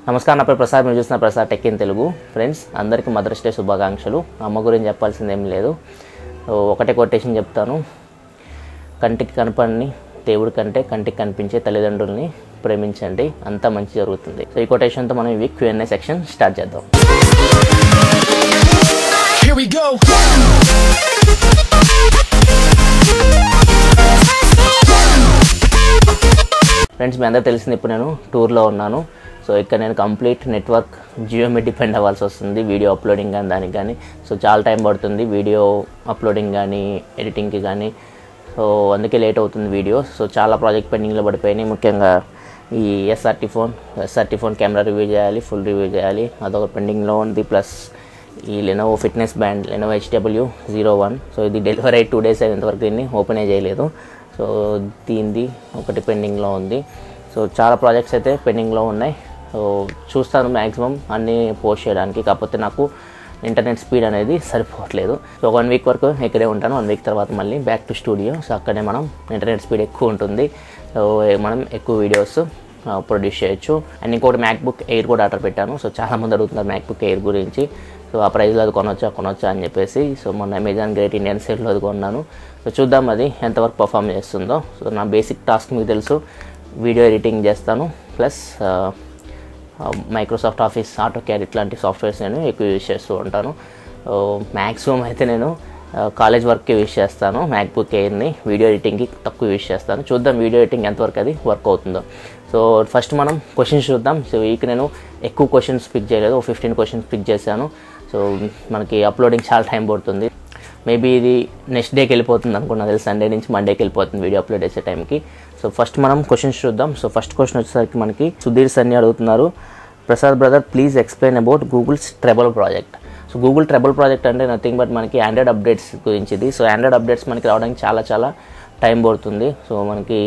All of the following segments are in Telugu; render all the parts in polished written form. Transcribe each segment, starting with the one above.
నమస్కారం, నా పేరు ప్రసాద్. మీరు చూస్తున్న Prasad tech in Telugu. Friends, అందరికీ మదర్స్ డే శుభాకాంక్షలు. అమ్మ గురించి చెప్పాల్సింది ఏం లేదు, ఒకటే కొటేషన్ చెప్తాను. కంటికి కనపడని దేవుడి కంటే కంటికి కనిపించే తల్లిదండ్రుల్ని ప్రేమించండి, అంతా మంచి జరుగుతుంది. సో ఈ కొటేషన్తో మనం ఈ వీక్ Q&A సెక్షన్ స్టార్ట్ చేద్దాం. Here we go. ఫ్రెండ్స్, మీ అందరూ తెలిసింది ఇప్పుడు నేను టూర్లో ఉన్నాను. సో ఇక్కడ నేను కంప్లీట్ నెట్వర్క్ జియో మీద డిపెండ్ అవ్వాల్సి వస్తుంది, వీడియో అప్లోడింగ్ కానీ దానికి కానీ. సో చాలా టైం పడుతుంది వీడియో అప్లోడింగ్ కానీ ఎడిటింగ్కి కానీ. సో అందుకే లేట్ అవుతుంది వీడియో. సో చాలా ప్రాజెక్ట్ పెండింగ్లో పడిపోయినాయి. ముఖ్యంగా ఈ ఎస్ఆర్టీ ఫోన్ కెమెరా రివ్యూ చేయాలి, ఫుల్ రివ్యూ చేయాలి, అదొక పెండింగ్లో ఉంది. ప్లస్ ఈ Lenovo fitness band Lenovo HW01. So ఇది డెలివరీ అయ్యి 2 days అయ్యేంతవరకు దీన్ని ఓపెనే చేయలేదు. సో దీనిది ఒకటి పెండింగ్లో ఉంది. సో చాలా ప్రాజెక్ట్స్ అయితే పెండింగ్లో ఉన్నాయి. సో చూస్తాను మ్యాక్సిమం అన్నీ పోస్ట్ చేయడానికి, కాకపోతే నాకు ఇంటర్నెట్ స్పీడ్ అనేది సరిపోవట్లేదు. సో 1 week వరకు ఇక్కడే ఉంటాను. 1 week తర్వాత మళ్ళీ బ్యాక్ టు స్టూడియో. సో అక్కడే మనం ఇంటర్నెట్ స్పీడ్ ఎక్కువ ఉంటుంది, సో మనం ఎక్కువ వీడియోస్ ప్రొడ్యూస్ చేయొచ్చు. అండ్ ఇంకోటి మ్యాక్బుక్ ఎయిర్ కూడా ఆర్డర్ పెట్టాను. సో చాలామంది అడుగుతున్నారు మ్యాక్బుక్ ఎయిర్ గురించి. సో ఆ ప్రైస్లో అది కొనొచ్చా అని చెప్పేసి. సో మొన్న అమెజాన్ గ్రేట్ ఇండియన్ సేల్లో అది కొన్నాను. సో చూద్దాం అది ఎంతవరకు పర్ఫామ్ చేస్తుందో. సో నా బేసిక్ టాస్క్ మీకు తెలుసు, వీడియో ఎడిటింగ్ చేస్తాను, ప్లస్ మైక్రోసాఫ్ట్ ఆఫీస్, ఆటోక్యాడ్ ఇట్లాంటి సాఫ్ట్వేర్స్ నేను ఎక్కువ యూజ్ చేస్తూ ఉంటాను. మ్యాక్సిమం అయితే నేను కాలేజ్ వర్క్కి యూజ్ చేస్తాను మ్యాక్బుక్ ఎయిర్ని, వీడియో ఎడిటింగ్కి తక్కువ యూజ్ చేస్తాను. చూద్దాం వీడియో ఎడిటింగ్ ఎంతవరకు అది వర్క్ అవుతుందో. సో ఫస్ట్ మనం క్వశ్చన్స్ చూద్దాం. సో వీక్ నేను ఎక్కువ క్వశ్చన్స్ పిక్ చేయలేదు, 15 క్వశ్చన్స్ పిక్ చేశాను. సో మనకి అప్లోడింగ్ చాలా టైం పడుతుంది. మేబీ ఇది నెక్స్ట్ డేకి వెళ్ళిపోతుంది అనుకున్నా, సండే నుంచి మండేకి వెళ్ళిపోతుంది వీడియో అప్లోడ్ చేసే టైంకి. సో ఫస్ట్ మనం క్వశ్చన్స్ చూద్దాం. సో ఫస్ట్ క్వశ్చన్ వచ్చేసరికి మనకి సుధీర్ సన్ని అడుగుతున్నారు, Prasad brother please explain about Google's treble project. So Google treble project అంటే నథింగ్ బట్ మనకి ఆండ్రాయిడ్ అప్డేట్స్ గురించి ఇది. సో ఆండ్రాయిడ్ అప్డేట్స్ మనకి రావడానికి చాలా టైం పడుతుంది. సో మనకి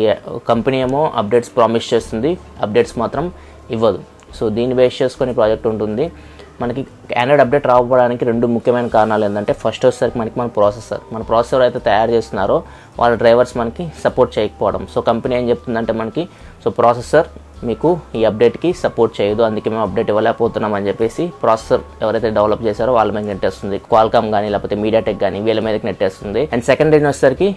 కంపెనీ ఏమో అప్డేట్స్ ప్రామిస్ చేస్తుంది, అప్డేట్స్ మాత్రం ఇవ్వదు. సో దీన్ని బేస్ చేసుకొని ప్రాజెక్ట్ ఉంటుంది. మనకి ఆండ్రాయిడ్ అప్డేట్ రాకపోవడానికి 2 ముఖ్యమైన కారణాలు ఏంటంటే, ఫస్ట్ వచ్చేసరికి మనకి మన ప్రాసెసర్ అయితే తయారు చేస్తున్నారో వాళ్ళ డ్రైవర్స్ మనకి సపోర్ట్ చేయకపోవడం. సో కంపెనీ ఏం చెప్తుందంటే మనకి, సో ప్రాసెసర్ మీకు ఈ అప్డేట్కి సపోర్ట్ చేయదు, అందుకే మేము అప్డేట్ ఇవ్వలేకపోతున్నాం అని చెప్పేసి ప్రాసెసర్ ఎవరైతే డెవలప్ చేశారో వాళ్ళ మీద నెట్టేస్తుంది. క్వాల్కామ్ కానీ లేకపోతే మీడియాటెక్ కానీ వీళ్ళ మీదకి నెట్టేస్తుంది. అండ్ సెకండ్ రీజన్ వచ్చేసరికి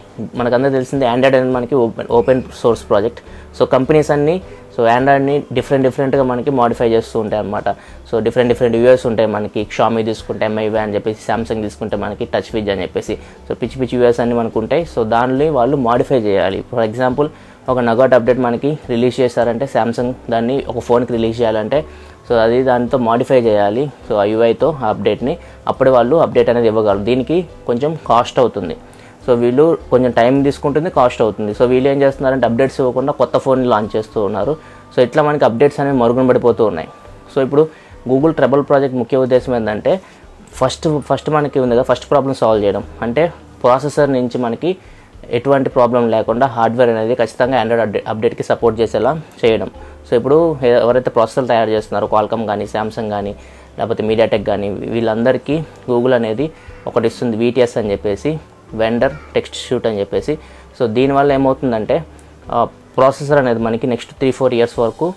మనకందరూ తెలిసింది ఆండ్రాయిడ్ అనేది మనకి open source project. So companies అన్నీ సో ఆండ్రాయిడ్ని డిఫరెంట్గా మనకి మాడిఫై చేస్తూ ఉంటాయి అన్నమాట. సో డిఫరెంట్ యూఎస్ ఉంటాయి మనకి. షామీ తీసుకుంటే MIUI అని చెప్పేసి, సామ్సంగ్ తీసుకుంటే మనకి టచ్ విజ్ అని చెప్పేసి. సో పిచ్చి యూఎస్ అన్ని మనకు ఉంటాయి. సో దాన్ని వాళ్ళు మాడిఫై చేయాలి. ఫర్ ఎగ్జాంపుల్ ఒక నగాట్ అప్డేట్ మనకి రిలీజ్ చేశారంటే సామ్సంగ్ దాన్ని ఒక ఫోన్కి రిలీజ్ చేయాలంటే సో అది దాంతో మాడిఫై చేయాలి. సో ఆ యూఐతో ఆ అప్డేట్ని, అప్పుడే వాళ్ళు అప్డేట్ అనేది ఇవ్వగలరు. దీనికి కొంచెం కాస్ట్ అవుతుంది. సో వీళ్ళు కొంచెం టైం తీసుకుంటుంది, కాస్ట్ అవుతుంది. సో వీళ్ళు ఏం చేస్తున్నారంటే అప్డేట్స్ ఇవ్వకుండా కొత్త ఫోన్ని లాంచ్ చేస్తూ ఉన్నారు. సో ఇట్లా మనకి అప్డేట్స్ అనేవి మరుగున పడిపోతూ ఉన్నాయి. సో ఇప్పుడు గూగుల్ ట్రెబల్ ప్రాజెక్ట్ ముఖ్య ఉద్దేశం ఏంటంటే ఫస్ట్ మనకి ఉంది కదా, ఫస్ట్ ప్రాబ్లం సాల్వ్ చేయడం. అంటే ప్రాసెసర్ నుంచి మనకి ఎటువంటి ప్రాబ్లం లేకుండా హార్డ్వేర్ అనేది ఖచ్చితంగా ఆండ్రాయిడ్ అప్డేట్కి సపోర్ట్ చేసేలా చేయడం. సో ఇప్పుడు ఎవరైతే ప్రాసెసర్ తయారు చేస్తున్నారో క్వాల్కామ్ కానీ, సామ్సంగ్ కానీ లేకపోతే మీడియాటెక్ కానీ, వీళ్ళందరికీ గూగుల్ అనేది ఒకటి ఇస్తుంది, VTS అని చెప్పేసి, వెండర్ టెక్స్ట్ షూట్ అని చెప్పేసి. సో దీనివల్ల ఏమవుతుందంటే ప్రాసెసర్ అనేది మనకి నెక్స్ట్ 3-4 years వరకు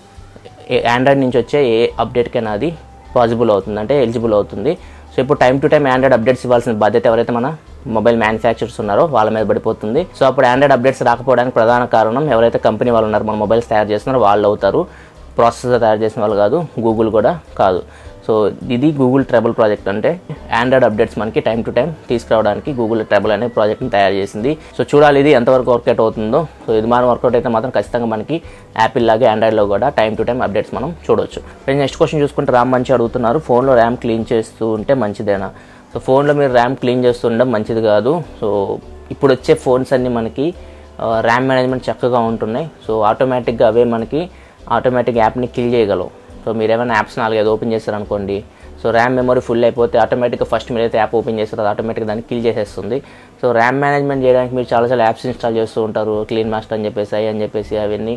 ఆండ్రాయిడ్ నుంచి వచ్చే ఏ అప్డేట్కైనా అది పాసిబుల్ అవుతుంది, అంటే ఎలిజిబుల్ అవుతుంది. సో ఇప్పుడు time to time Android updates ఇవ్వాల్సిన బాధ్యత ఎవరైతే మన మొబైల్ మ్యానుఫ్యాక్చరర్స్ ఉన్నారో వాళ్ళ మీద పడిపోతుంది. సో అప్పుడు ఆండ్రాయిడ్ అప్డేట్స్ రాకపోవడానికి ప్రధాన కారణం ఎవరైతే కంపెనీ వాళ్ళు ఉన్నారో, మన మొబైల్స్ తయారు చేస్తున్నారో వాళ్ళు అవుతారు. ప్రాసెసర్ తయారు చేసిన వాళ్ళు కాదు, గూగుల్ కూడా కాదు. సో ఇది గూగుల్ ట్రెబల్ ప్రాజెక్ట్ అంటే ఆండ్రాయిడ్ అప్డేట్స్ మనకి టైం టు టైం తీసుకురావడానికి గూగుల్ ట్రెబల్ అనే ప్రాజెక్ట్ని తయారు చేసింది. సో చూడాలి ఇది ఎంతవరకు వర్కౌట్ అవుతుందో. సో ఇది మనం వర్కౌట్ అయితే మాత్రం ఖచ్చితంగా మనకి యాపిల్ లాగే ఆండ్రాయిడ్లో కూడా టైం టు టైం అప్డేట్స్ మనం చూడవచ్చు. నెక్స్ట్ క్వశ్చన్ చూసుకుంటే రామ్ మంచి అడుగుతున్నారు, ఫోన్లో ర్యామ్ క్లీన్ చేస్తూ ఉంటే మంచిదేనా? సో ఫోన్లో మీరు ర్యామ్ క్లీన్ చేస్తూ ఉండడం మంచిది కాదు. సో ఇప్పుడు వచ్చే ఫోన్స్ అన్నీ మనకి ర్యామ్ మేనేజ్మెంట్ చక్కగా ఉంటున్నాయి. సో ఆటోమేటిక్గా అవే మనకి ఆటోమేటిక్ యాప్ని కిల్ చేయగలవు. సో మీరు ఏమైనా యాప్స్ 4-5 ఓపెన్ చేస్తారనుకోండి, సో ర్యామ్ మెమరీ ఫుల్ అయిపోతే ఆటోమేటిక్గా ఫస్ట్ మీరైతే యాప్ ఓపెన్ చేస్తారో అది ఆటోమేటిక్గా దాన్ని కిల్ చేసేస్తుంది. సో ర్యామ్ మేనేజ్మెంట్ చేయడానికి మీరు చాలా యాప్స్ ఇన్స్టాల్ చేస్తూ ఉంటారు, క్లీన్ మాస్టర్ అని చెప్పేసి, అని చెప్పేసి అవన్నీ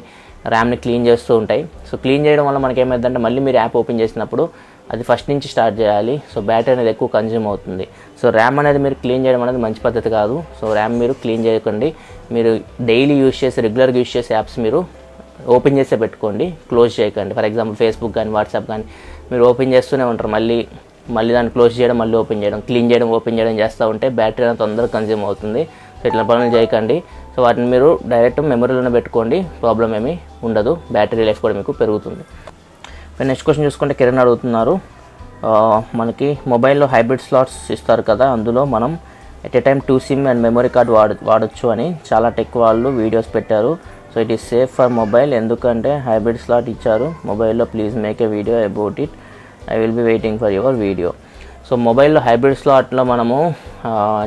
ర్యామ్ని క్లీన్ చేస్తూ ఉంటాయి. సో క్లీన్ చేయడం వల్ల మనకి ఏమైందంటే మళ్ళీ మీరు యాప్ ఓపెన్ చేసినప్పుడు అది ఫస్ట్ నుంచి స్టార్ట్ చేయాలి. సో బ్యాటరీ అనేది ఎక్కువ కన్జ్యూమ్ అవుతుంది. సో ర్యామ్ అనేది మీరు క్లీన్ చేయడం అనేది మంచి పద్ధతి కాదు. సో ర్యామ్ మీరు క్లీన్ చేయకండి. మీరు డైలీ యూజ్ చేసి రెగ్యులర్గా యూజ్ చేసే యాప్స్ మీరు ఓపెన్ చేసే పెట్టుకోండి, క్లోజ్ చేయకండి. ఫర్ ఎగ్జాంపుల్ ఫేస్బుక్ కానీ వాట్సాప్ కానీ మీరు ఓపెన్ చేస్తూనే ఉంటారు, మళ్ళీ దాన్ని క్లోజ్ చేయడం, మళ్ళీ ఓపెన్ చేయడం, క్లీన్ చేయడం, ఓపెన్ చేయడం చేస్తూ ఉంటే బ్యాటరీ అనేది తొందరగా కన్జ్యూమ్ అవుతుంది. సో ఇట్లా పనులు చేయకండి. సో వాటిని మీరు డైరెక్ట్ మెమరీలోనే పెట్టుకోండి, ప్రాబ్లం ఏమీ ఉండదు, బ్యాటరీ లైఫ్ కూడా మీకు పెరుగుతుంది. నెక్స్ట్ క్వశ్చన్ చూసుకుంటే కిరణ్ అడుగుతున్నారు, మనకి మొబైల్లో హైబ్రిడ్ స్లాట్స్ ఇస్తారు కదా, అందులో మనం at a time 2 SIM and memory card వాడచ్చు అని చాలా టెక్ వాళ్ళు వీడియోస్ పెట్టారు. So it is safe for mobile, ఎందుకంటే హైబ్రిడ్ స్లాట్ ఇచ్చారు మొబైల్లో, please make a video about it, I will be waiting for your video. So మొబైల్లో హైబ్రిడ్ స్లాట్లో మనము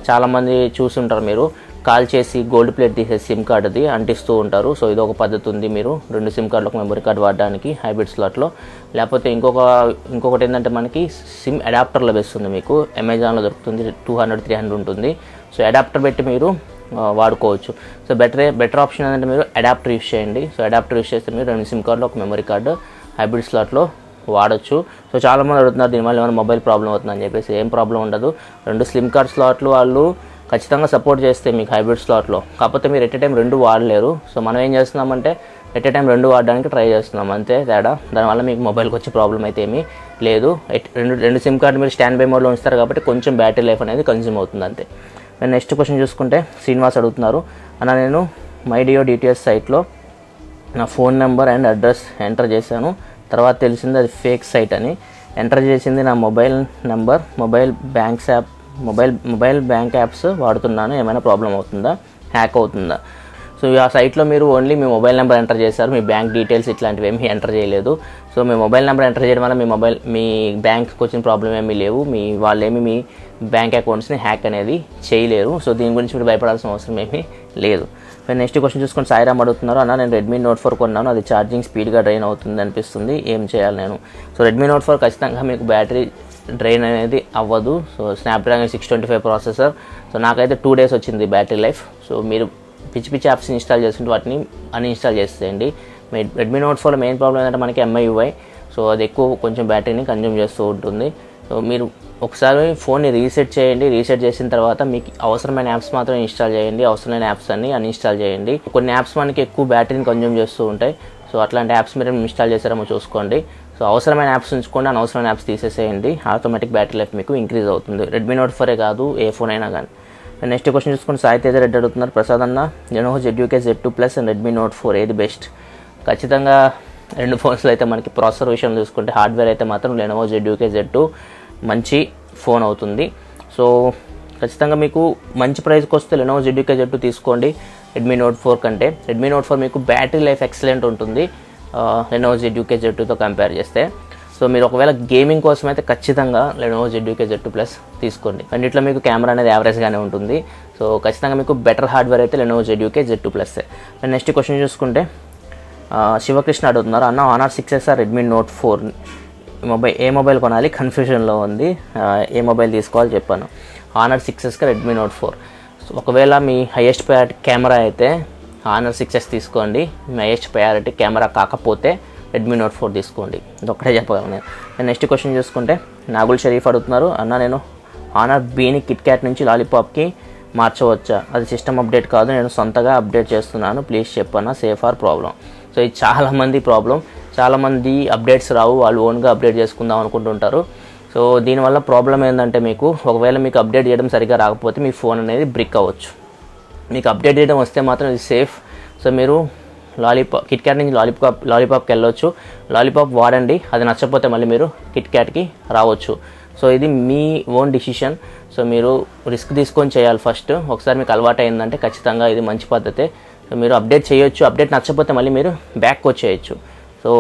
చాలామంది చూసుంటారు, మీరు కాల్ చేసి గోల్డ్ ప్లేట్ తీసే సిమ్ కార్డ్ అది అంటిస్తూ ఉంటారు. సో ఇది ఒక పద్ధతి ఉంది, మీరు 2 సిమ్ కార్డులకు మెమరీ కార్డ్ వాడడానికి హైబ్రిడ్ స్లాట్లో. లేకపోతే ఇంకొకటి ఏంటంటే మనకి సిమ్ అడాప్టర్ లభిస్తుంది, మీకు అమెజాన్లో దొరుకుతుంది, 200-300 ఉంటుంది. సో అడాప్టర్ పెట్టి మీరు వాడుకోవచ్చు. సో బెటర్ ఆప్షన్ ఏంటంటే మీరు అడాప్టర్ యూస్ చేయండి. సో అడాప్టర్ యూస్ చేస్తే మీరు 2 సిమ్ కార్డులు ఒక మెమరీ కార్డు హైబ్రిడ్ స్లాట్లో వాడచ్చు. సో చాలామంది అడుగుతున్నారు దీనివల్ల ఏమైనా మొబైల్ ప్రాబ్లం అవుతుందని చెప్పేసి. ఏం ప్రాబ్లం ఉండదు, 2 స్లిమ్ కార్డ్ స్లాట్లు వాళ్ళు ఖచ్చితంగా సపోర్ట్ చేస్తే మీకు హైబ్రిడ్ స్లాట్లో, కాకపోతే మీరు ఎట్ ఏ టైం 2 వాడలేరు. సో మనం ఏం చేస్తున్నామంటే ఎట్ ఏ టైం 2 వాడడానికి ట్రై చేస్తున్నాం, అంతే తేడా. దానివల్ల మీకు మొబైల్కి వచ్చే ప్రాబ్లం అయితే ఏమీ లేదు. రెండు సిమ్ కార్డు మీరు స్టాండ్ బై మోడ్లో ఉంచుతారు కాబట్టి కొంచెం బ్యాటరీ లైఫ్ అనేది కన్జ్యూమ్ అవుతుంది, అంతే. నెక్స్ట్ క్వశ్చన్ చూసుకుంటే శ్రీనివాస్ అడుగుతున్నారు, నేను మైడియో డిటిఎస్ సైట్లో నా phone number and address enter చేశాను, తర్వాత తెలిసింది అది ఫేక్ సైట్ అని. ఎంటర్ చేసింది నా mobile number, mobile bank apps వాడుతున్నాను, ఏమైనా ప్రాబ్లం అవుతుందా, హ్యాక్ అవుతుందా? సో ఆ సైట్లో మీరు ఓన్లీ మీ మొబైల్ నెంబర్ ఎంటర్ చేశారు, మీ బ్యాంక్ డీటెయిల్స్ ఇట్లాంటివి ఏమీ ఎంటర్ చేయలేదు. సో మీ మొబైల్ నెంబర్ ఎంటర్ చేయడం వల్ల మీ బ్యాంక్కి వచ్చిన ప్రాబ్లం ఏమీ లేవు, వాళ్ళేమి మీ బ్యాంక్ అకౌంట్స్ని హ్యాక్ అనేది చేయలేరు. సో దీని గురించి మీరు భయపడాల్సిన అవసరం ఏమీ లేదు. నెక్స్ట్ క్వశ్చన్ చూసుకొని సాయిరామ్ అడుగుతున్నారు, నేను రెడ్మీ నోట్ 4 కొన్నాను, అది ఛార్జింగ్ స్పీడ్గా డ్రైన్ అవుతుంది అనిపిస్తుంది, ఏం చేయాలి నేను? సో రెడ్మీ నోట్ 4 ఖచ్చితంగా మీకు బ్యాటరీ డ్రైన్ అనేది అవ్వదు. So Snapdragon 625 processor. సో నాకైతే 2 days వచ్చింది బ్యాటరీ లైఫ్. సో మీరు పిచ్చి యాప్స్ ఇన్స్టాల్ చేస్తుంటే వాటిని అన్ఇన్స్టాల్ చేసేయండి. రెడ్మీ నోట్ 4 మెయిన్ ప్రాబ్లం ఏంటంటే మనకి MIUI, సో అది ఎక్కువ కొంచెం బ్యాటరీని కన్జ్యూమ్ చేస్తూ ఉంటుంది. సో మీరు ఒకసారి ఫోన్ని రీసెట్ చేయండి, రీసెట్ చేసిన తర్వాత మీకు అవసరమైన యాప్స్ మాత్రం ఇన్స్టాల్ చేయండి, అవసరమైన యాప్స్ అన్ని అన్ఇన్స్టాల్ చేయండి. కొన్ని యాప్స్ మనకి ఎక్కువ బ్యాటరీని కన్జ్యూమ్ చేస్తూ ఉంటాయి, సో అట్లాంటి యాప్స్ మీరు ఇన్స్టాల్ చేసారేమో చూసుకోండి. సో అవసరమైన యాప్స్ ఉంచుకోండి, అనవసరమైన యాప్స్ తీసేసేయండి, ఆటోమేటిక్ బ్యాటరీ లైఫ్ మీకు ఇంక్రీజ్ అవుతుంది. రెడ్మీ నోట్ 4 కాదు, ఏ ఫోన్ అయినా కానీ. నెక్స్ట్ క్వశ్చన్ చూసుకుని సాయి తేజ రెడ్డి అడుగుతున్నారు, ప్రసాద్ అన్న Lenovo ZUK Z2 Plus and Redmi note 4 ఏది బెస్ట్? ఖచ్చితంగా 2 ఫోన్స్లో అయితే మనకి ప్రాసెసర్ విషయం చూసుకుంటే హార్డ్వేర్ అయితే మాత్రం లెనోవో ZUK Z2 మంచి ఫోన్ అవుతుంది. సో ఖచ్చితంగా మీకు మంచి ప్రైస్కి వస్తే లెనోవో ZUK Z2 తీసుకోండి రెడ్మీ నోట్ 4 కంటే. రెడ్మీ నోట్ 4 మీకు బ్యాటరీ లైఫ్ ఎక్సలెంట్ ఉంటుంది లెనోవో ZUK Z2తో కంపేర్ చేస్తే. సో మీరు ఒకవేళ గేమింగ్ కోసం అయితే ఖచ్చితంగా లెనోవో ZUK Z2 Plus తీసుకోండి. అన్నిట్లో మీకు కెమెరా అనేది యావరేజ్గానే ఉంటుంది. సో ఖచ్చితంగా మీకు బెటర్ హార్డ్వేర్ అయితే Lenovo ZUK Z2 Plus. Next question చూసుకుంటే శివకృష్ణ అడుగుతున్నారు, Honor 6s రెడ్మీ నోట్ 4 ఏ మొబైల్ కొనాలి, కన్ఫ్యూజన్లో ఉంది, ఏ మొబైల్ తీసుకోవాలి చెప్పాను. Honor 6s Redmi note 4. So ఒకవేళ మీ హైయెస్ట్ ప్రయారిటీ కెమెరా అయితే Honor 6s తీసుకోండి, మీ హైయెస్ట్ ప్రయారిటీ కెమెరా కాకపోతే రెడ్మీ నోట్ 4 తీసుకోండి, ఇది ఒక్కటే చెప్పగలను. నెక్స్ట్ క్వశ్చన్ చూసుకుంటే నాగుల్ షరీఫ్ అడుగుతున్నారు, నేను Honor Bని కిట్క్యాట్ నుంచి లాలీపాప్కి మార్చవచ్చా? అది సిస్టమ్ అప్డేట్ కాదు, నేను సొంతగా అప్డేట్ చేస్తున్నాను, ప్లీజ్ చెప్పన్నా, సేఫ్ ఆర్ ప్రాబ్లం? సో ఇది చాలామంది ప్రాబ్లం, చాలామంది అప్డేట్స్ రావు, వాళ్ళు ఓన్గా అప్డేట్ చేసుకుందాం అనుకుంటుంటారు. సో దీనివల్ల ప్రాబ్లం ఏంటంటే మీకు ఒకవేళ మీకు అప్డేట్ చేయడం సరిగ్గా రాకపోతే మీ ఫోన్ అనేది బ్రిక్ అవ్వచ్చు. మీకు అప్డేట్ చేయడం వస్తే మాత్రం ఇది సేఫ్. సో మీరు కిట్క్యాట్ నుంచి లాలీపాప్కి వెళ్ళొచ్చు, లాలీపాప్ వాడండి, అది నచ్చకపోతే మళ్ళీ మీరు కిట్క్యాట్కి రావచ్చు. సో ఇది మీ ఓన్ డిసిషన్. సో మీరు రిస్క్ తీసుకొని చేయాలి ఫస్ట్. ఒకసారి మీకు అలవాటు అయిందంటే ఖచ్చితంగా ఇది మంచి పద్ధతే. సో మీరు అప్డేట్ చేయొచ్చు, అప్డేట్ నచ్చకపోతే మళ్ళీ మీరు బ్యాక్ వచ్చేయచ్చు. సో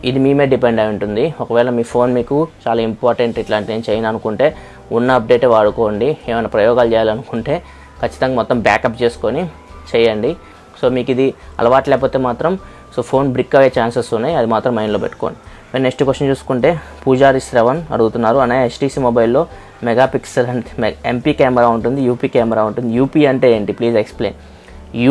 ఇది మీ మీద డిపెండ్ అయి ఉంటుంది. ఒకవేళ మీ ఫోన్ మీకు చాలా ఇంపార్టెంట్, ఇట్లాంటి నేను చేయను అనుకుంటే ఉన్న అప్డేటే వాడుకోండి. ఏమైనా ప్రయోగాలు చేయాలనుకుంటే ఖచ్చితంగా మొత్తం బ్యాకప్ చేసుకొని చేయండి. సో మీకు ఇది అలవాటు లేకపోతే మాత్రం సో ఫోన్ బ్రిక్ అయ్యే ఛాన్సెస్ ఉన్నాయి, అది మాత్రం మైండ్లో పెట్టుకోండి. నెక్స్ట్ క్వశ్చన్ చూసుకుంటే పూజారి శ్రవణ్ అడుగుతున్నారు, HTC మొబైల్లో మెగాపిక్సెల్ అంటే MP కెమెరా ఉంటుంది, UP కెమెరా ఉంటుంది. UP అంటే ఏంటి, ప్లీజ్ ఎక్స్ప్లెయిన్.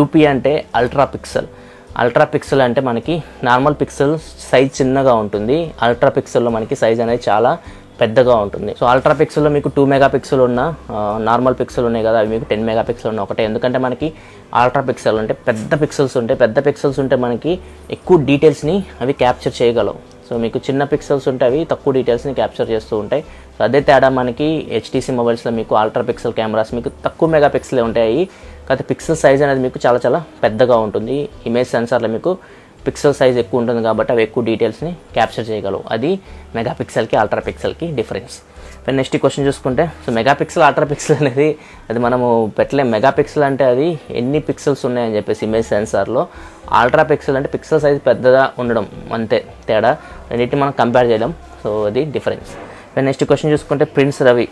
UP అంటే అల్ట్రా పిక్సెల్ అంటే మనకి నార్మల్ పిక్సెల్ సైజ్ చిన్నగా ఉంటుంది, అల్ట్రా పిక్సెల్లో మనకి సైజ్ అనేది చాలా పెద్దగా ఉంటుంది. సో అల్ట్రా పిక్సెల్లో మీకు 2 మెగాపిక్సెల్ ఉన్న నార్మల్ పిక్సెల్ ఉన్నాయి కదా, అవి మీకు 10 మెగాపిక్సెల్ ఉన్న ఒకటే. ఎందుకంటే మనకి అల్ట్రా పిక్సెల్ అంటే పెద్ద పిక్సెల్స్ ఉంటాయి. పెద్ద పిక్సెల్స్ ఉంటే మనకి ఎక్కువ డీటెయిల్స్ని అవి క్యాప్చర్ చేయగలవు. సో మీకు చిన్న పిక్సెల్స్ ఉంటే అవి తక్కువ డీటెయిల్స్ని క్యాప్చర్ చేస్తూ ఉంటాయి. సో అదే తేడా మనకి HTC మొబైల్స్లో మీకు అల్ట్రా పిక్సెల్ కెమెరాస్ మీకు తక్కువ మెగాపిక్సెలే ఉంటాయి. కాకపోతే పిక్సెల్ సైజ్ అనేది మీకు చాలా చాలా పెద్దగా ఉంటుంది. ఇమేజ్ సెన్సార్లో మీకు పిక్సెల్ సైజ్ ఎక్కువ ఉంటుంది కాబట్టి అవి ఎక్కువ డీటెయిల్స్ని క్యాప్చర్ చేయగలవు. అది మెగాపిక్సెల్కి అల్ట్రా పిక్సెల్కి డిఫరెన్స్. నెక్స్ట్ క్వశ్చన్ చూసుకుంటే, సో మెగాపిక్సెల్ అల్ట్రా పిక్సెల్ అనేది అది మనము పెట్టలేం. మెగాపిక్సెల్ అంటే అది ఎన్ని పిక్సెల్స్ ఉన్నాయని చెప్పేసి ఇమేజ్ సెన్సార్లో. అల్ట్రా పిక్సెల్ అంటే పిక్సెల్ సైజ్ పెద్దగా ఉండడం, అంతే తేడా. రెండింటిని మనం కంపేర్ చేయలేం. సో అది డిఫరెన్స్. నెక్స్ట్ క్వశ్చన్ చూసుకుంటే ప్రిన్స్ రవి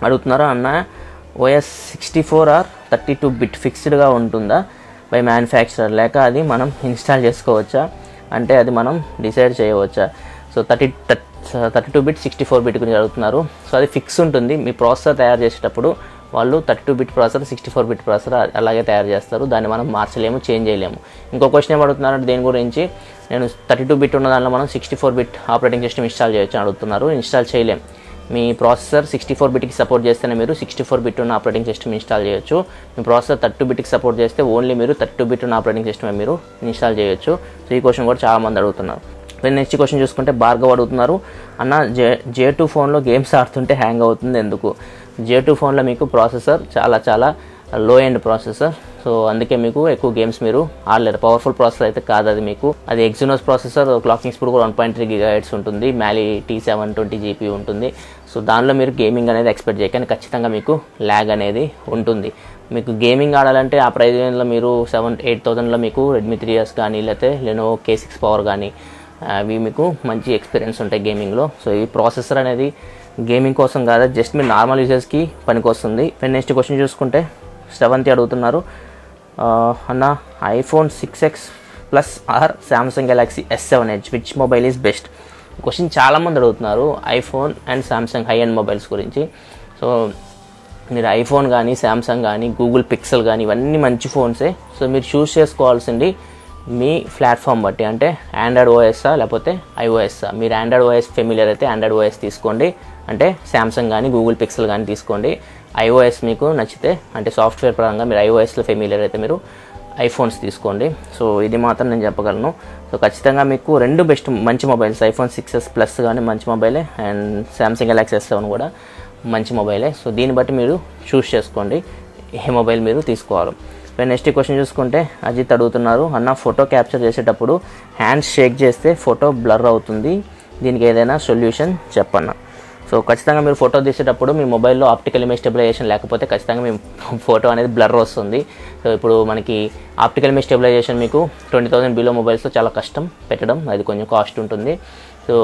అడుగుతున్నారు, అన్న OS 64 or 32 బిట్ ఫిక్స్డ్గా ఉంటుందా బై మ్యానుఫ్యాక్చరర్, లేక అది మనం ఇన్స్టాల్ చేసుకోవచ్చా, అంటే అది మనం డిసైడ్ చేయవచ్చా? సో 32 బిట్ 64 బిట్ గురించి అడుగుతున్నారు. సో అది ఫిక్స్ ఉంటుంది. మీ ప్రాసెసర్ తయారు చేసేటప్పుడు వాళ్ళు 32 బిట్ ప్రాసెసర్ 64 బిట్ ప్రాసెసర్ అలాగే తయారు చేస్తారు. దాన్ని మనం మార్చలేము, చేంజ్ చేయలేము. ఇంకో క్వశ్చన్ ఏం అడుగుతున్నారంటే దేని గురించి, నేను 32 బిట్ ఉన్న దానిలో మనం 64 బిట్ ఆపరేటింగ్ సిస్టమ్ ఇన్స్టాల్ చేయొచ్చు అని అడుగుతున్నారు. ఇన్స్టాల్ చేయలేం. మీ ప్రాసెసర్ 64 బిట్కి సపోర్ట్ చేస్తేనే మీరు 64 బిట్ ఉన్న ఆపరేటింగ్ సిస్టమ్ ఇన్స్టాల్ చేయొచ్చు. మీ ప్రాసెసర్ 32 బిట్కి సపోర్ట్ చేస్తే ఓన్లీ మీరు 32 బిట్ ఉన్న ఆపరేటింగ్ సిస్టమ్ మీరు ఇన్స్టాల్ చేయొచ్చు. సో ఈ క్వశ్చన్ కూడా చాలామంది అడుగుతున్నారు. నెక్స్ట్ క్వశ్చన్ చూసుకుంటే భార్గవ్ అడుగుతున్నారు, అన్న J2 ఫోన్లో గేమ్స్ ఆడుతుంటే హ్యాంగ్ అవుతుంది ఎందుకు? J2 ఫోన్లో మీకు ప్రాసెసర్ చాలా చాలా లో ఎండ్ ప్రాసెసర్. సో అందుకే మీకు ఎక్కువ గేమ్స్ మీరు ఆడలేరు. పవర్ఫుల్ ప్రాసెసర్ అయితే కాదు అది. మీకు అది ఎగ్జినోస్ ప్రాసెసర్, క్లాకింగ్ స్పీడ్ కూడా 1.3 GHz ఉంటుంది. Mali T720 GPU ఉంటుంది. సో దానిలో మీరు గేమింగ్ అనేది ఎక్స్పెక్ట్ చేయకండి. ఖచ్చితంగా మీకు ల్యాగ్ అనేది ఉంటుంది. మీకు గేమింగ్ ఆడాలంటే ఆ ప్రైస్ రేంజ్లో మీరు 7-8,000లో మీకు Redmi 3S కానీ లేకపోతే Lenovo K6 పవర్ కానీ అవి మీకు మంచి ఎక్స్పీరియన్స్ ఉంటాయి గేమింగ్లో. సో ఈ ప్రాసెసర్ అనేది గేమింగ్ కోసం కాదు, జస్ట్ మీరు నార్మల్ యూజర్స్కి పనికి వస్తుంది. నెక్స్ట్ క్వశ్చన్ చూసుకుంటే శ్రవంతి అడుగుతున్నారు, అన్న iPhone 6s Plus ఆర్ Samsung Galaxy S7 Edge which mobile is best? Question చాలామంది అడుగుతున్నారు iPhone and Samsung high end mobiles గురించి. సో మీరు ఐఫోన్ కానీ శాంసంగ్ కానీ గూగుల్ పిక్సెల్ కానీ ఇవన్నీ మంచి ఫోన్సే. సో మీరు చూస్ చేసుకోవాల్సింది మీ ప్లాట్ఫామ్ బట్టి, అంటే ఆండ్రాయిడ్ ఓఎస్ఆ లేకపోతే iOSఆ. మీరు ఆండ్రాయిడ్ ఓఎస్ ఫెమిలియర్ అయితే ఆండ్రాయిడ్ ఓఎస్ తీసుకోండి, అంటే శాంసంగ్ కానీ గూగుల్ పిక్సెల్ కానీ తీసుకోండి. iOS మీకు నచ్చితే, అంటే సాఫ్ట్వేర్ పరంగా మీరు iOSలో ఫెమిలియర్ అయితే మీరు ఐఫోన్స్ తీసుకోండి. సో ఇది మాత్రం నేను చెప్పగలను. సో ఖచ్చితంగా మీకు రెండు బెస్ట్ మంచి మొబైల్స్, iPhone 6s Plus కానీ మంచి మొబైలే, అండ్ Samsung Galaxy S7 కూడా మంచి మొబైలే. సో దీన్ని బట్టి మీరు చూస్ చేసుకోండి ఏ మొబైల్ మీరు తీసుకోవాలి. నెక్స్ట్ క్వశ్చన్ చూసుకుంటే అజిత్ అడుగుతున్నారు, అన్న ఫోటో క్యాప్చర్ చేసేటప్పుడు హ్యాండ్స్ షేక్ చేస్తే ఫోటో బ్లర్ అవుతుంది, దీనికి ఏదైనా సొల్యూషన్ చెప్పన్న. సో ఖచ్చితంగా మీరు ఫోటో తీసేటప్పుడు మీ మొబైల్లో ఆప్టికల్ ఇమేజ్ స్టెబిలైజేషన్ లేకపోతే ఖచ్చితంగా మీ ఫోటో అనేది బ్లర్ వస్తుంది. సో ఇప్పుడు మనకి ఆప్టికల్ ఇమేజ్ స్టెబిలైజేషన్ మీకు 20,000 బిలో మొబైల్స్లో చాలా కష్టం పెట్టడం, అది కొంచెం కాస్ట్ ఉంటుంది. సో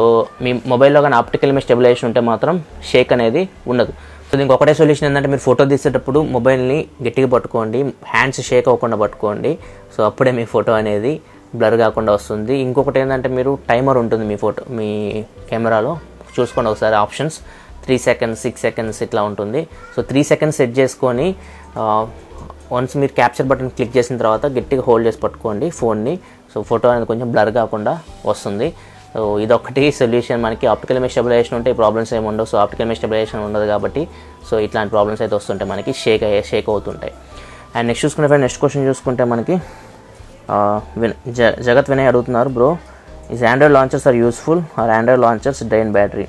మీ మొబైల్లో కానీ ఆప్టికల్ ఇమేజ్ స్టెబిలైజేషన్ ఉంటే మాత్రం షేక్ అనేది ఉండదు. సో దీనికి ఒకటే సొల్యూషన్ ఏంటంటే మీరు ఫోటో తీసేటప్పుడు మొబైల్ని గట్టిగా పట్టుకోండి, హ్యాండ్స్ షేక్ అవ్వకుండా పట్టుకోండి. సో అప్పుడే మీ ఫోటో అనేది బ్లర్ కాకుండా వస్తుంది. ఇంకొకటి ఏంటంటే మీరు టైమర్ ఉంటుంది మీ కెమెరాలో, చూసుకోండి ఒకసారి ఆప్షన్స్. 3 seconds 6 seconds ఇట్లా ఉంటుంది. సో 3 seconds సెట్ చేసుకొని వన్స్ మీరు క్యాప్చర్ బటన్ క్లిక్ చేసిన తర్వాత గట్టిగా హోల్డ్ చేసి పట్టుకోండి ఫోన్ని. సో ఫోటో అనేది కొంచెం బ్లర్ కాకుండా వస్తుంది. సో ఇదొకటి సొల్యూషన్. మనకి ఆప్టికల్ ఇమేజ్ స్టెబిలైజేషన్ ఉంటే ఈ ప్రాబ్లమ్స్ ఏమి ఉండవు. సో ఆప్టికల్ ఇమేజ్ స్టెబిలైజేషన్ ఉండదు కాబట్టి సో ఇట్లాంటి ప్రాబ్లమ్స్ అయితే వస్తుంటాయి, మనకి షేక్ అవుతుంటాయి. అండ్ నెక్స్ట్ చూసుకుంటే నెక్స్ట్ క్వశ్చన్ చూసుకుంటే మనకి జగత్ వినయ్ అడుగుతున్నారు, bro is Android launchers are useful or Android launchers drain battery?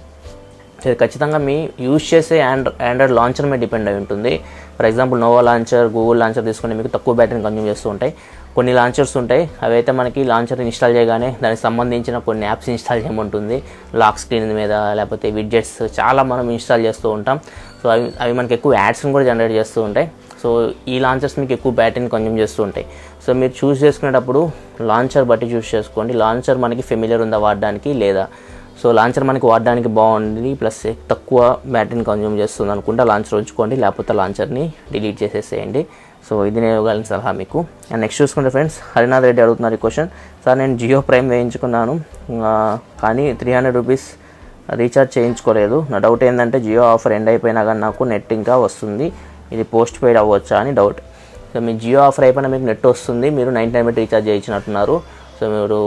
ఇది ఖచ్చితంగా మీ యూజ్ చేసే ఆండ్రాయిడ్ లాంచర్ మీద డిపెండ్ అయి ఉంటుంది. For example Nova launcher, Google launcher తీసుకుంటే మీకు తక్కువ బ్యాటరీని కన్జ్యూమ్ చేస్తూ ఉంటాయి. కొన్ని లాంచర్స్ ఉంటాయి, అవి అయితే మనకి లాంచర్ ఇన్స్టాల్ చేయగానే దానికి సంబంధించిన కొన్ని యాప్స్ ఇన్స్టాల్ చేయమంటుంది. లాక్ స్క్రీన్ మీద లేకపోతే విడ్జెట్స్ చాలా మనం ఇన్స్టాల్ చేస్తూ ఉంటాం. సో అవి మనకి ఎక్కువ యాడ్స్ని కూడా జనరేట్ చేస్తూ ఉంటాయి. సో ఈ లాంచర్స్ మీకు ఎక్కువ బ్యాటరీని కన్జ్యూమ్ చేస్తూ ఉంటాయి. సో మీరు చూస్ చేసుకునేటప్పుడు లాంచర్ బట్టి చూస్ చేసుకోండి. లాంచర్ మనకి ఫెమిలియర్ ఉందా వాడడానికి లేదా. సో లాంచర్ మనకి వాడడానికి బాగుంది ప్లస్ తక్కువ బ్యాటరీని కన్జ్యూమ్ చేస్తుంది అనుకుంటే లాంచర్ ఉంచుకోండి, లేకపోతే లాంచర్ని డిలీట్ చేసేసేయండి. సో ఇది నేను ఇవ్వగలిగిన సలహా మీకు. అండ్ నెక్స్ట్ చూసుకుంటే ఫ్రెండ్స్ హరినాథ్ రెడ్డి అడుగుతున్నారు ఈ క్వశ్చన్, సార్ నేను జియో ప్రైమ్ వేయించుకున్నాను కానీ 300 రూపీస్ రీఛార్జ్ చేయించుకోలేదు. నా డౌట్ ఏంటంటే జియో ఆఫర్ ఎండ్ అయిపోయినా కానీ నాకు నెట్ ఇంకా వస్తుంది, ఇది పోస్ట్ పెయిడ్ అవ్వచ్చా అని డౌట్. సో మీ జియో ఆఫర్ అయిపోయినా మీకు నెట్ వస్తుంది, మీరు 99 రీఛార్జ్ చేయించినట్టున్నారు. సో మీరు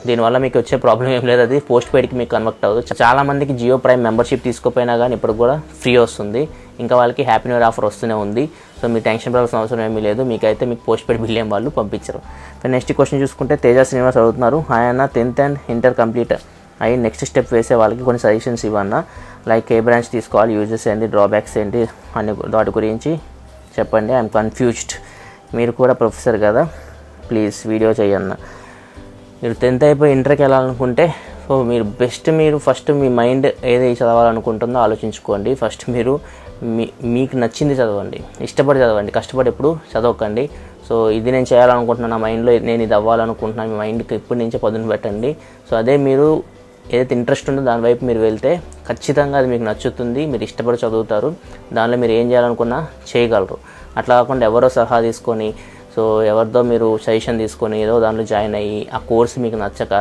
దీనివల్ల మీకు వచ్చే ప్రాబ్లం ఏం లేదు, అది పోస్ట్ పెయిడ్కి మీకు కన్వర్ట్ అవ్వదు. చాలామందికి జియో ప్రైమ్ మెంబర్షిప్ తీసుకోపోయినా కానీ ఇప్పుడు కూడా ఫ్రీ వస్తుంది, ఇంకా వాళ్ళకి హ్యాపీ న్యూ ఇయర్ ఆఫర్ వస్తూనే ఉంది. సో మీరు టెన్షన్ పడాల్సిన అవసరం ఏమీ లేదు, మీకైతే మీకు పోస్ట్ పెయిడ్ బిల్ ఏం వాళ్ళు పంపించరు. నెక్స్ట్ క్వశ్చన్ చూసుకుంటే తేజ శ్రీనివాస్ అడుగుతున్నారు, ఆయన 10th and ఇంటర్ కంప్లీట్ అయ్యి నెక్స్ట్ స్టెప్ వేసే వాళ్ళకి కొన్ని సజెషన్స్ ఇవ్వన్నా, లైక్ ఏ బ్రాంచ్ తీసుకోవాలి, యూజెస్ ఏంటి, డ్రాబ్యాక్స్ ఏంటి అనే వాటి గురించి చెప్పండి. I'm confused. మీరు కూడా ప్రొఫెసర్ కదా, ప్లీజ్ వీడియో చేయన్న. మీరు 10th అయిపోయి ఇంటర్కి వెళ్ళాలనుకుంటే సో మీరు మీరు ఫస్ట్ మీ మైండ్ ఏది చదవాలనుకుంటుందో ఆలోచించుకోండి. ఫస్ట్ మీరు మీకు నచ్చింది చదవండి, ఇష్టపడి చదవండి, కష్టపడి ఎప్పుడు చదవకండి. సో ఇది నేను చేయాలనుకుంటున్నాను, నా మైండ్లో నేను ఇది అవ్వాలనుకుంటున్నాను, మీ మైండ్కి ఇప్పటి నుంచే పదును పెట్టండి. సో అదే మీరు ఏదైతే ఇంట్రెస్ట్ ఉందో దాని వైపు మీరు వెళ్తే ఖచ్చితంగా అది మీకు నచ్చుతుంది, మీరు ఇష్టపడి చదువుతారు, దానిలో మీరు ఏం చేయాలనుకున్నా చేయగలరు. అట్లా కాకుండా ఎవరో సలహా తీసుకొని సో ఎవరిదో మీరు సజెషన్ తీసుకొని ఏదో దాంట్లో జాయిన్ అయ్యి ఆ కోర్స్ మీకు నచ్చక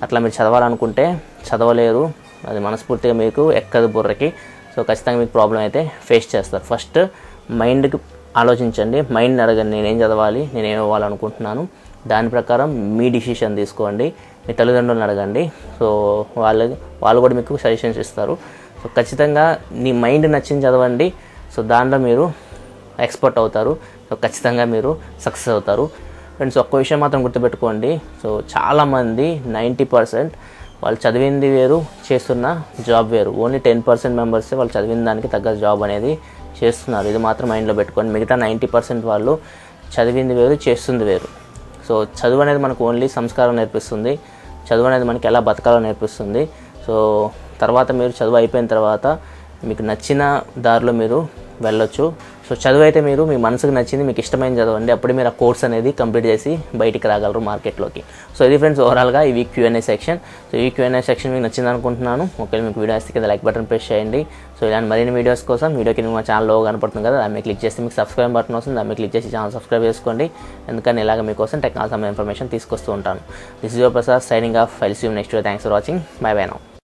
అట్లా మీరు చదవాలనుకుంటే చదవలేరు, అది మనస్ఫూర్తిగా మీకు ఎక్కదు బుర్రకి. సో ఖచ్చితంగా మీకు ప్రాబ్లం అయితే ఫేస్ చేస్తారు. ఫస్ట్ మైండ్కి ఆలోచించండి, మైండ్ని అడగండి, నేనేం చదవాలి, నేనేం అవ్వాలనుకుంటున్నాను, దాని ప్రకారం మీ డిసిషన్ తీసుకోండి. మీ తల్లిదండ్రులను అడగండి, సో వాళ్ళు కూడా మీకు సజెషన్స్ ఇస్తారు. సో ఖచ్చితంగా నీ మైండ్ నచ్చింది చదవండి, సో దాంట్లో మీరు ఎక్స్పర్ట్ అవుతారు, సో ఖచ్చితంగా మీరు సక్సెస్ అవుతారు. ఫ్రెండ్స్ ఒక్క విషయం మాత్రం గుర్తుపెట్టుకోండి, సో చాలామంది 90% వాళ్ళు చదివింది వేరు, చేస్తున్న జాబ్ వేరు. ఓన్లీ 10% మెంబర్స్ వాళ్ళు చదివిన దానికి తగ్గ జాబ్ అనేది చేస్తున్నారు. ఇది మాత్రం మైండ్లో పెట్టుకోండి. మిగతా 90% వాళ్ళు చదివింది వేరు, చేస్తుంది వేరు. సో చదువు అనేది మనకు ఓన్లీ సంస్కారం నేర్పిస్తుంది, చదువు అనేది మనకి ఎలా బతకాలో నేర్పిస్తుంది. సో తర్వాత మీరు చదువు అయిపోయిన తర్వాత మీకు నచ్చిన దారిలో మీరు వెళ్ళొచ్చు. సో చదువు అయితే మీరు మీ మనసుకు నచ్చింది, మీకు ఇష్టమైన చదవండి, అప్పుడు మీరు ఆ కోర్స్ అనేది కంప్లీట్ చేసి బయటికి రాగలరు మార్కెట్లోకి. సో ఇది ఫ్రెండ్స్ ఓవరాల్గా ఈ వీక్ Q&A సెక్షన్. సో ఈ Q&A సెక్షన్ మీకు నచ్చింది అనుకుంటున్నాను. ఒకవేళ మీకు వీడియో వస్తే కింద లైక్ బటన్ ప్రెస్ చేయండి. సో ఇలాంటి మరిన్ని వీడియోస్ కోసం వీడియోకి మా ఛానల్లో కనపడుతుంది కదా, దాన్ని క్లిక్ చేస్తే మీకు సబ్స్క్రైబ్ బటన్ వస్తుంది, దాన్ని క్లిక్ చేసి ఛానల్ సబ్స్క్రైబ్ చేసుకోండి. ఎందుకని ఇలాగ మీకోసం టెక్నాలజీ ఇన్ఫర్మేషన్ తీసుకొస్తూ ఉంటాను. This is your Prasad signing off. I'll see you next video. Thanks for watching. Bye bye now.